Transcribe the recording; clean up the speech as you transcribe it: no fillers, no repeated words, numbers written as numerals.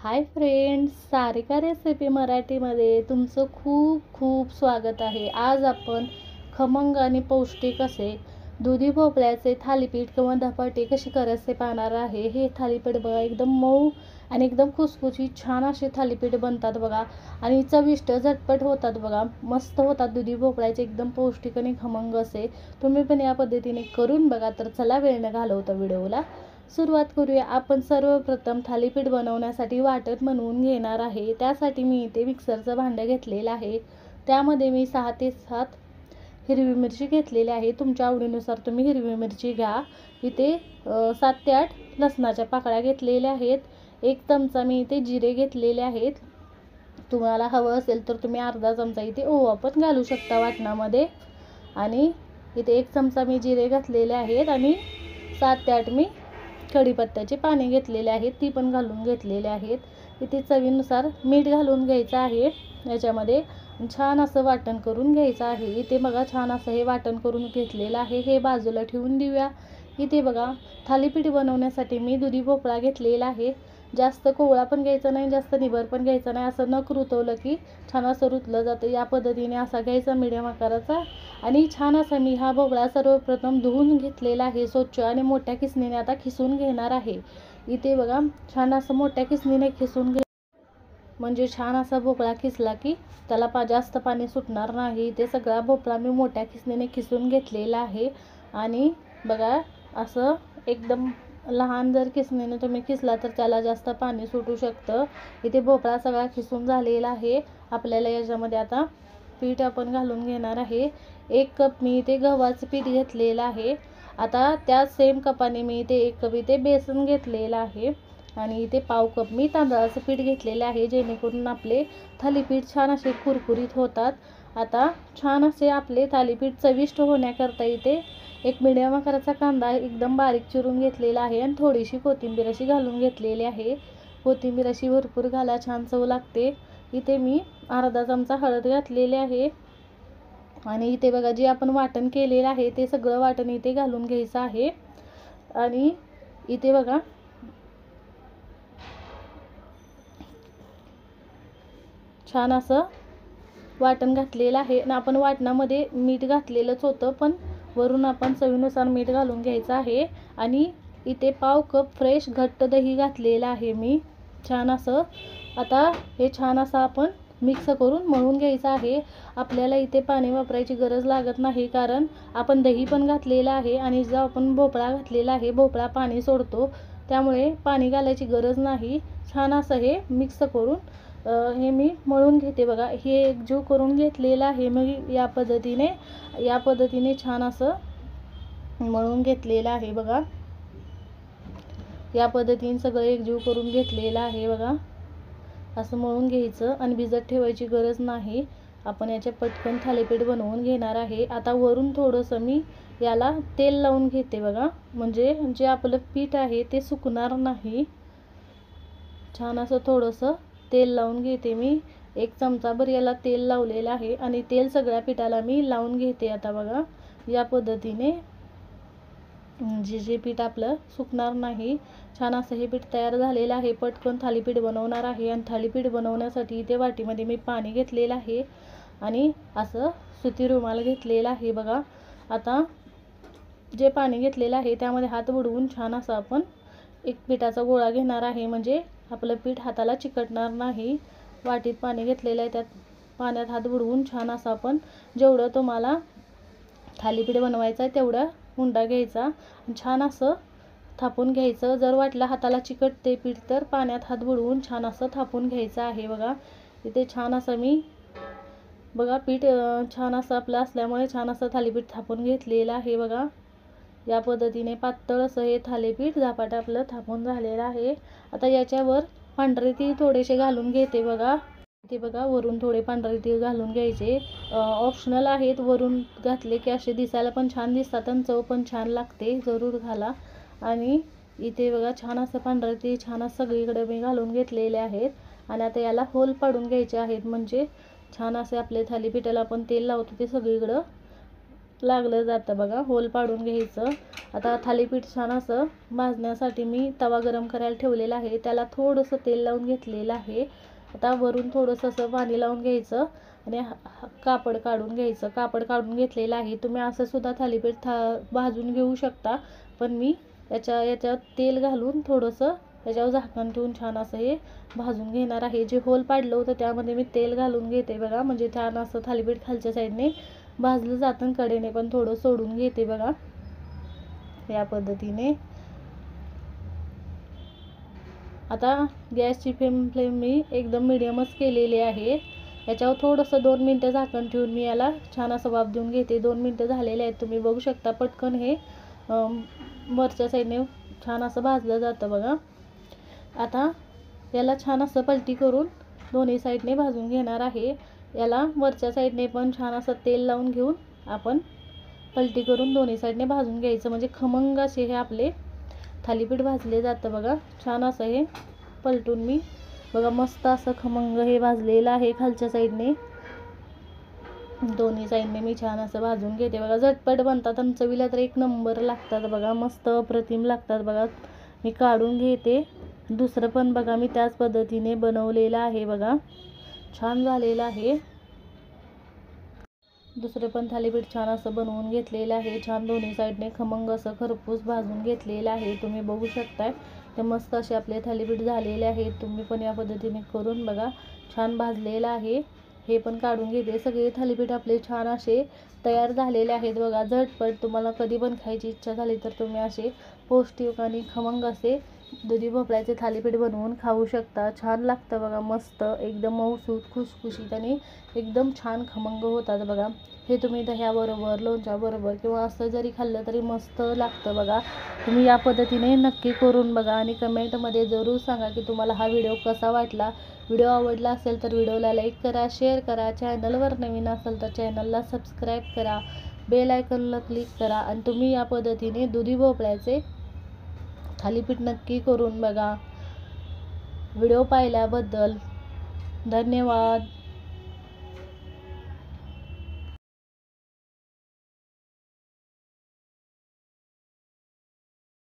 Hi friends, Sarika recipe मराठीमध्ये तुमचं खूप खूप स्वागत आहे। आज आपण खमंग आणि पौष्टिक असे दुधी भोपळ्याचे थालीपीठ किंवा धपाटे कसे करायचे पाहणार आहे। हे थालीपीठ बघा, एकदम मऊ आणि एकदम खुसखुशीत छान असे थालीपीठ बनतात बघा, आणि चविष्ट झटपट होतात बघा, मस्त होतात। दुधी भोपळ्याचे एकदम पौष्टिक आणि खमंग असे तुम्ही पण या पद्धतीने करून बघा। तर चला वेळ न घालवता व्हिडिओला सुरुवात करूया। आपण सर्वप्रथम थालीपीठ बनवण्यासाठी वाटण बनवून घेणार आहे। त्यासाठी मी इथे मिक्सरचं भांडं घेतलेलं आहे। त्यामध्ये मी 6 ते 7 हिरवी मिरची घेतलेली आहे। तुमच्या आवडीनुसार तुम्ही हिरवी मिरची घ्या। इथे 7 ते 8 लसणाच्या पाकळ्या घेतलेल्या आहेत। 1 चमचा मी इथे जिरे घेतलेले आहेत। तुम्हाला हवं असेल तर तुम्ही अर्धा चमचा इथे ओवा पण घालू शकता वाटणामध्ये। आणि इथे 1 चमचा मी जिरे घातलेले आहेत आणि 7 ते 8 मी कढीपत्त्याचे पाने घेतलेले आहेत, ती पण घालून घेतलेले आहेत। इथे चवीनुसार मीठ घालून घ्यायचं आहे। याच्यामध्ये छान असं वाटण करून घ्यायचं आहे। इथे बघा, छान असं हे वाटण करून घेतलेलं आहे। हे बाजूला ठेवून देऊया। इथे बघा, थालीपीठ बनवण्यासाठी मी दुधी भोपळा घेतलेला आहे। जास्त कोवळा पण घ्यायचा नाही, जास्त निबर पण घ्यायचा नाही। असं नख रुतवलं की छान असं रुतलं जातं। या पद्धतीने असा घ्यायचा मीडियम आकाराचा। आणि छान असा मी हा भोपळा सर्वप्रथम धुवून घेतलेला आहे स्वच्छ, आणि मोठ्या किसणीने आता खिसून घेणार आहे। इथे बघा, छान असं मोठ्या किसणीने खिसून घे, म्हणजे छान असा भोपळा खिसला की त्याला जास्त पाणी सुटणार नाही। इथे सगळा भोपळा मी मोठ्या किसणीने खिसून घेतलेला आहे। आणि बघा, असं एकदम लहान जर किसणीने तुम्ही खिसला तर त्याला जास्त पाणी सुटू शकतं। इथे भोपळा सगळा खिसून झालेला आहे। आपल्याला याच्यामध्ये आता पीठ आपण घालून घेणार आहे। 1 कप मी इथे गव्हाचं पीठ घेतलेलं आहे। आता त्या सेम कपाने मी इथे 1 कप इथे बेसन घेतलेलं आहे। आणि इथे पाव कप मी तांदळाचं पीठ घेतलेले आहे, जेणेकरून आपले थालीपीठ छान असे कुरकुरीत होतात। आता छान असे आपले थालीपीठ चविष्ट होण्याकरता इथे 1 मीडियम आकाराचा कांदा एकदम बारीक चिरून घेतलेला आहे, आणि थोडीशी कोथिंबीर अशी घालून घेतलेली आहे। कोथिंबीर अशी भरपूर घाला, छान चव लागते। इथे मी अर्धा चमचा हळद घातलेली आहे। आणि इथे बघा, जे आपण वाटण केलेलं आहे ते सगळं वाटण इथे घालून घ्यायचं आहे। आणि इथे बघा, छान असं वाटण घातलेलं आहे। आणि आपण वाटणामध्ये मीठ घातलेलंच होतं, पण वरून आपण चवीनुसार मीठ घालून घ्यायचं आहे। आणि इथे पाव कप फ्रेश घट्ट दही घातलेलं आहे मी, छान असं। आता हे छान असं आपण मिक्स करून मळून घ्यायचं आहे। आपल्याला इथे पाणी वापरायची गरज लागत नाही, कारण आपण दही पण घातलेलं आहे, आणि जो आपण भोपळा घातलेला आहे, भोपळा पाणी सोडतो, त्यामुळे पाणी घालायची गरज नाही। छान असं हे मिक्स करून हे मी मळून घेते बघा। हे एकजीव करून घेतलेलं आहे मी या पद्धतीने छान असं मळून घेतलेलं आहे बघा। या पद्धतीने सगळं एकजीव करून घेतलेलं आहे बघा। असं मळून घ्यायचं आणि भिजत ठेवायची गरज नाही। आपण याचे पटकन थालीपीठ बनवून घेणार आहे। आता वरून थोडंसं मी याला तेल लावून घेते बघा, म्हणजे जे आपलं पीठ आहे ते सुकणार नाही। छान असं थोडंसं तेल लावून घेते मी। 1 चमचाभर याला तेल लावलेलं आहे, आणि तेल सगळ्या पिठाला मी लावून घेते आता बघा। या पद्धतीने जे पीठ आपलं सुकणार नाही। छान असं हे पीठ तयार झालेलं आहे। पटकन थालीपीठ बनवणार आहे, आणि थालीपीठ बनवण्यासाठी इथे वाटीमध्ये मी पाणी घेतलेलं आहे, आणि असं सुती रुमाल घेतलेला आहे बघा। आता जे पाणी घेतलेलं आहे त्यामध्ये हात बुडवून छान असं आपण एक पिठाचा गोळा घेणार आहे, म्हणजे आपलं पीठ हाताला चिकटणार नाही। वाटीत पाणी घेतलेलं आहे, त्यात पाण्यात हात बुडवून छान असं आपण जेवढं तुम्हाला थालीपीठ बनवायचं आहे तेवढा हुंडा घ्यायचा, छान असं थापून घ्यायचं। जर वाटलं हाताला चिकटते पीठ तर पाण्यात हात बुडवून छान असं थापून घ्यायचं आहे बघा। इथे छान असं मी बघा पीठ छान असं आपलं असल्यामुळे छान असं थालीपीठ थापून घेतलेलं आहे बघा। या पद्धतीने पातळ असं हे थालीपीठ झपाट आपलं थापून झालेलं आहे। आता याच्यावर पांढरे तीळ थोडेसे घालून घेते बघा। इथे बघा, वरून थोडे पांढरे तीळ घालून घ्यायचे, ऑप्शनल आहेत। वरून घातले की असे दिसायला पण छान दिसतात, आणि चव पण छान लागते, जरूर घाला। आणि इथे बघा, छान असं पांढरे तीळ छान असं सगळीकडे मी घालून घेतलेले आहेत। आणि आता याला होल पाडून घ्यायचे आहेत, म्हणजे छान असे आपले थालीपीठाला आपण तेल लावतो ते सगळीकडं लागलं जातं बघा। होल पाडून घ्यायचं, आता थालीपीठ छान असं भाजण्यासाठी मी तवा गरम करायला ठेवलेला आहे, त्याला थोडंसं तेल लावून घेतलेलं आहे. आता वरून थोडंसं असं पाणी लावून घ्यायचं आणि कापड काढून घ्यायचं. कापड काढून घेतलेलं आहे. तुम्ही असं सुद्धा थालीपीठ भाजून घेऊ शकता, पण मी याच्यात तेल घालून थोडंसं त्याच्यावर झाकण ठेवून छान असं हे भाजून घेणार आहे. जे होल पाडलं होतं त्यामध्ये मी तेल घालून घेते बघा, म्हणजे छान असं थालीपीठ खालच्या साईडने भाजलं जातं, कडेने पण थोडं सोडून घेते बघा या पद्धतीने. आता गॅसची फ्लेम मी एकदम मिडियमच केलेली आहे. याच्यावर थोडंसं 2 मिनटं झाकण ठेवून मी याला छान असं वाफ देऊन घेते. 2 मिनटं झालेले आहेत, तुम्ही बघू शकता. पटकन हे वरच्या साईडने छान असं भाजलं जातं बघा. आता याला छान असं पलटी करून दोन्ही साईडने भाजून घेणार आहे. याला वरच्या साईडने पण छान असं तेल लावून घेऊन आपण पलटी करून दोन्ही साईडने भाजून घ्यायचं, म्हणजे खमंग असे हे आपले थालीपीठ भाजले जातं बघा. छान असं हे पलटून मी बघा मस्त असं खमंग हे भाजलेलं आहे. खालच्या साईडने दोन्ही साईडने मी छान असं भाजून घेते बघा. झटपट बनतात आणि चवीला तर एक नंबर लागतात बघा, मस्त अप्रतिम लागतात बघा. मी काढून घेते. दुसरं पण बघा मी त्याच पद्धतीने बनवलेलं आहे बघा, छान झालेलं आहे. दुसरे पण थालीपीठ छान असं बनवून घेतलेलं आहे. छान दोन्ही साईडने खमंग असं खरपूस भाजून घेतलेलं आहे, तुम्ही बघू शकताय. ते मस्त असे आपले थालीपीठ झालेले आहेत. तुम्ही पण या पद्धतीने करून बघा, छान भाजलेलं आहे. हे पण काढून घेते. सगळे थालीपीठ आपले छान असे तयार झालेले आहेत बघा. झटपट तुम्हाला कधी पण खायची इच्छा झाली तर तुम्ही असे पौष्टिक आणि खमंग असे दुधी भोपळ्याचे थालीपीठ बनवून खाऊ शकता. छान लागतं बघा, मस्त एकदम मऊसूत खुसखुशीत आणि एकदम छान खमंग होतात बघा. हे तुम्ही दह्याबरोबर, लोणच्याबरोबर किंवा असं जरी खाल्लं तरी मस्त लागतं बघा. तुम्ही या पद्धतीने नक्की करून बघा आणि कमेंटमध्ये जरूर सांगा की तुम्हाला हा व्हिडिओ कसा वाटला. व्हिडिओ आवडला असेल तर व्हिडिओला लाईक करा, शेअर करा. चॅनलवर नवीन असेल तर चॅनलला सबस्क्राईब करा, बेल आयकॉनला क्लिक करा आणि तुम्ही या पद्धतीने दुधी भोपळ्याचे थालीपीठ नक्की करून बघा. व्हिडिओ पाहिल्याबद्दल धन्यवाद.